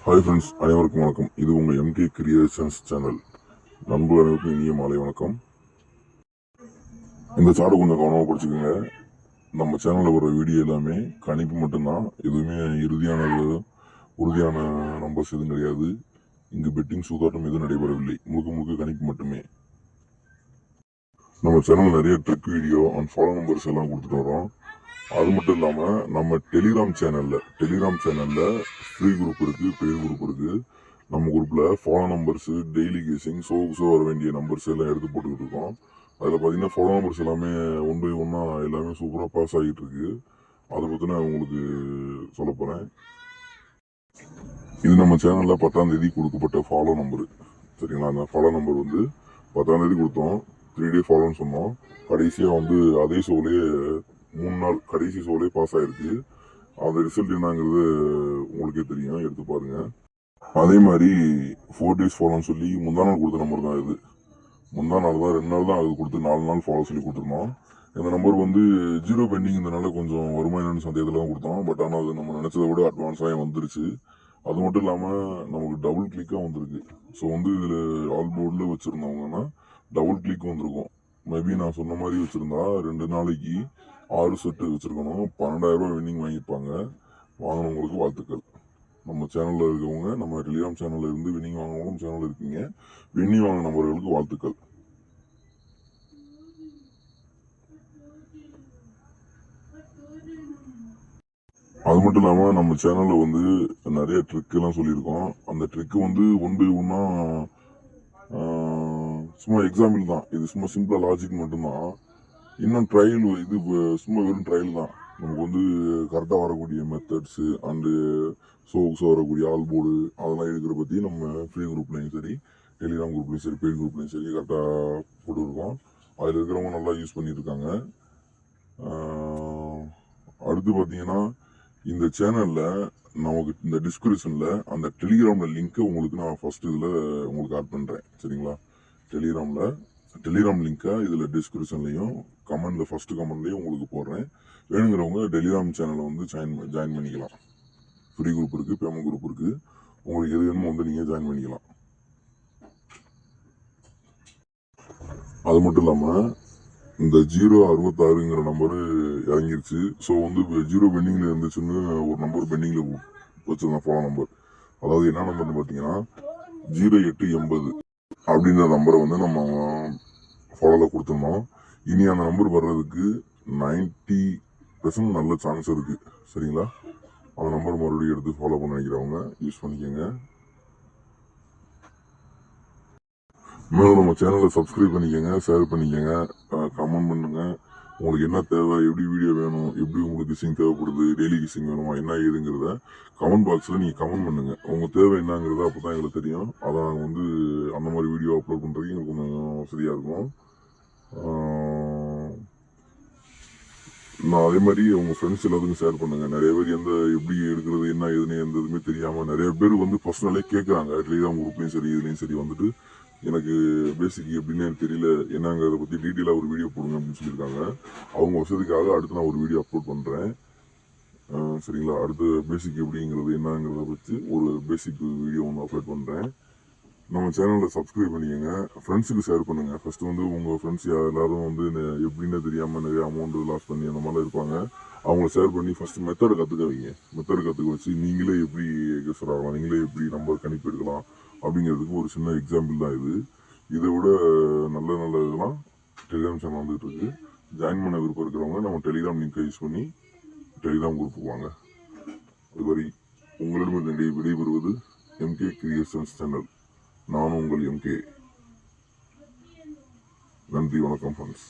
Hi friends, அனைவருக்கும் வணக்கம். இது உங்கள் எம்கே கிரியேஷன்ஸ் சேனல். நண்பர்கள் அனைவருக்கும் இனிய மாலை வணக்கம். இந்த சாடு கொஞ்சம் கவனமாக படிச்சுக்கோங்க. நம்ம சேனலில் வர வீடியோ எல்லாமே கணிப்பு மட்டும்தான். எதுவுமே உறுதியான நம்பர்ஸ் எதுவும் கிடையாது. இங்கு பெட்டிங் சூதாட்டம் எதுவும் நடைபெறவில்லை. முழுக்க முழுக்க கணிப்பு மட்டுமே. நம்ம சேனல் நிறைய trick video and follow numbers எல்லாம் கொடுத்துட்டு வரோம். அது மட்டும் இல்லாமல் நம்ம டெலிகிராம் சேனலில் ஃப்ரீ குரூப் இருக்குது, பெய்டு குரூப் இருக்குது. நம்ம குரூப்பில் ஃபாலோ நம்பர்ஸு, டெய்லி கேசிங், ஷோ வர வேண்டிய நம்பர்ஸ் எல்லாம் எடுத்து போட்டுக்கிட்டு இருக்கோம். அதில் பார்த்தீங்கன்னா ஃபாலோ நம்பர்ஸ் எல்லாமே ஒன் பை ஒன்னாக எல்லாமே சூப்பராக பாஸ் ஆகிட்டு இருக்கு. அதை பற்றி நான் உங்களுக்கு சொல்ல போகிறேன். இது நம்ம சேனலில் 10ஆம் தேதி கொடுக்கப்பட்ட ஃபாலோ நம்பரு. சரிங்களா? அந்த ஃபாலோ நம்பர் வந்து 10ஆம் தேதி கொடுத்தோம். 3 டே ஃபாலோன்னு சொன்னோம். கடைசியாக வந்து அதே ஷோலேயே 3 நாள் கடைசி ஷோலேயே பாஸ் ஆகிருக்கு. அந்த ரிசல்ட் என்னங்கிறது உங்களுக்கே தெரியும், எடுத்து பாருங்க. அதே மாதிரி 4 டேஸ் ஃபாலோன்னு சொல்லி முந்தா நாள் கொடுத்த நம்பர் தான் இது. முந்தா நாள் தான் 2 நாள் தான் அது கொடுத்து 4 நாள் ஃபாலோ சொல்லி கொடுத்துருந்தோம். இந்த நம்பர் வந்து 0 பெண்டிங் இருந்தனால கொஞ்சம் வருமானம்னு சந்தேகத்தில் தான் கொடுத்தோம். பட் ஆனால் அது நம்ம நினச்சதை விட அட்வான்ஸாக வந்துருச்சு. அது மட்டும் இல்லாமல் நமக்கு டபுள் கிளிக்காக வந்திருக்கு. ஸோ வந்து இதில் ஆல் போர்டில் வச்சுருந்தவங்கன்னா டபுள் கிளிக் வந்திருக்கும். மேபி நான் சொன்ன மாதிரி வச்சுருந்தா 2 நாளைக்கு 6 செட்டு வச்சுருக்கணும். 12,000 ரூபா வின்னிங் வாங்கியிருப்பாங்க. வாங்கினவங்களுக்கு வாழ்த்துக்கள். நம்ம சேனலில் இருக்கவங்க, நம்ம டெலிகிராம் சேனலில் இருந்து வின்னிங் வாங்கினவங்களும் சேனலில் இருக்கீங்க. வின்னிங் வாங்கின நபர்களுக்கு வாழ்த்துக்கள். அது மட்டும் இல்லாமல் நம்ம சேனலில் வந்து நிறைய ட்ரிக் எல்லாம் சொல்லியிருக்கோம். அந்த ட்ரிக்கு வந்து ஒன் பை ஒன்னா சும்மா எக்ஸாம்பிள் தான். இது சும்மா சிம்பிளா லாஜிக் மட்டும்தான். இன்னும் ட்ரையல், இது சும்மா வெறும் ட்ரையல் தான். நமக்கு வந்து கரெக்டாக வரக்கூடிய மெத்தட்ஸு அண்டு ஷோக்ஸ் வரக்கூடிய ஆல் போர்டு அதெல்லாம் இருக்கிற பற்றி நம்ம ஃப்ரீ குரூப்லையும் சரி, டெலிகிராம் குரூப்லையும் சரி, பெய்ட் குரூப்லையும் சரி கரெக்டாக போட்டுருக்கோம். அதில் இருக்கிறவங்க நல்லா யூஸ் பண்ணியிருக்காங்க. அடுத்து பார்த்தீங்கன்னா இந்த சேனலில் நமக்கு இந்த டிஸ்கிரிப்ஷனில் அந்த டெலிகிராமில் லிங்க்கை உங்களுக்கு நான் ஃபர்ஸ்ட் இதில் உங்களுக்கு ஆட் பண்ணுறேன். சரிங்களா? டெலிகிராம் லிங்க்கை இதில் டிஸ்கிரிப்ஷன்லையும் கமெண்ட்ல ஃபர்ஸ்ட் கமெண்ட்லையும் உங்களுக்கு போடுறேன். வேணுங்கிறவங்க டெலிகிராம் சேனலை வந்து ஜாயின் பண்ணிக்கலாம். ஃப்ரீ குரூப் இருக்குது, பேமெண்ட் குரூப் இருக்குது. உங்களுக்கு எது வேணுமோ வந்து நீங்கள் ஜாயின் பண்ணிக்கலாம். அது மட்டும் இல்லாமல் இந்த 066ங்கிற நம்பரு இறங்கிருச்சு. ஸோ வந்து 0 பெண்டிங்கில் இருந்துச்சுன்னு ஒரு நம்பர் பெண்டிங்கில் வச்சுருந்தேன் ஃபாலோ நம்பர். அதாவது என்ன நம்பர்னு பார்த்தீங்கன்னா 0880 அப்படின்ற நம்பரை வந்து நம்ம ஃபாலோவில் கொடுத்துருந்தோம். இனி அந்த நம்பர் வர்றதுக்கு 90% நல்ல சான்ஸ் இருக்குது. சரிங்களா? அந்த நம்பர் மறுபடியும் எடுத்து ஃபாலோ பண்ண நினைக்கிறவங்க யூஸ் பண்ணிக்கோங்க. மேலும் நம்ம சேனலை சப்ஸ்கிரைப் பண்ணிக்கோங்க, ஷேர் பண்ணிக்கோங்க, கமெண்ட் பண்ணுங்க. உங்களுக்கு என்ன தேவை, எப்படி வீடியோ வேணும், எப்படி உங்களுக்கு கிசிங் தேவைப்படுது, டெய்லி கிசிங் வேணுமா, என்ன ஏதுங்கிறத கமெண்ட் பாக்ஸில் நீங்கள் கமெண்ட் பண்ணுங்கள். உங்கள் தேவை என்னங்கிறத அப்போ தான் எங்களுக்கு தெரியும். அதான் நாங்கள் வந்து அந்த மாதிரி வீடியோ அப்லோட் பண்ணுறதுக்கு எங்களுக்கு கொஞ்சம் வசதியாக இருக்கும். நான் அதே மாதிரி உங்கள் ஃப்ரெண்ட்ஸ் எல்லாத்துக்கும் ஷேர் பண்ணுங்கள். நிறைய பேர் எப்படி எடுக்கிறது, என்ன ஏதுன்னு எந்த இதுவுமே தெரியாமல் நிறைய பேர் வந்து பர்சனலே கேட்குறாங்க. டெலிகிராம் குரூப்லேயும் சரி, இதுலேயும் சரி வந்துட்டு எனக்கு பேசிக் எப்படின்னு எனக்கு தெரியல, என்னங்கிறத பற்றி டீட்டெயிலாக ஒரு வீடியோ போடுங்க அப்படின்னு சொல்லியிருக்காங்க. அவங்க வசதிக்காக அடுத்து நான் ஒரு வீடியோ அப்லோட் பண்ணுறேன். சரிங்களா? அடுத்து பேசிக் எப்படிங்கிறது என்னங்கிறத பற்றி ஒரு பேசிக் வீடியோ ஒன்று அப்லோட் பண்ணுறேன். நம்ம சேனலில் சப்ஸ்கிரைப் பண்ணிக்கோங்க, ஃப்ரெண்ட்ஸுக்கு ஷேர் பண்ணுங்கள். ஃபஸ்ட்டு வந்து உங்கள் ஃப்ரெண்ட்ஸ் எல்லாரும் வந்து எப்படின்னு தெரியாமல் நிறைய அமௌண்ட் லாஸ் பண்ணி அந்த மாதிரிலாம் இருப்பாங்க. அவங்கள ஷேர் பண்ணி ஃபஸ்ட்டு மெத்தடை கற்றுக்க வைங்க. மெத்தடை கற்றுக்க வச்சு நீங்களே எப்படி கெஸ்டர் ஆகலாம், நீங்களே எப்படி நம்பர் கணிப்பு எடுக்கலாம் அப்படிங்கிறதுக்கு ஒரு சின்ன எக்ஸாம்பிள் தான் இது. இதை விட நல்ல நல்ல இதெல்லாம் டெலிகிராம் சேனல் வந்துட்டு இருக்கு. ஜாயின் பண்ண விருப்பம் இருக்கிறவங்க நம்ம டெலிகிராம் லிங்கை யூஸ் பண்ணி டெலிகிராம் குரூப்புக்கு வாங்க. அதுவரை உங்களிடமிருந்து விடைபெறுவது எம்கே கிரியேஷன்ஸ் சேனல். நான் உங்கள் எம்கே. நன்றி, வணக்கம் ஃப்ரெண்ட்ஸ்.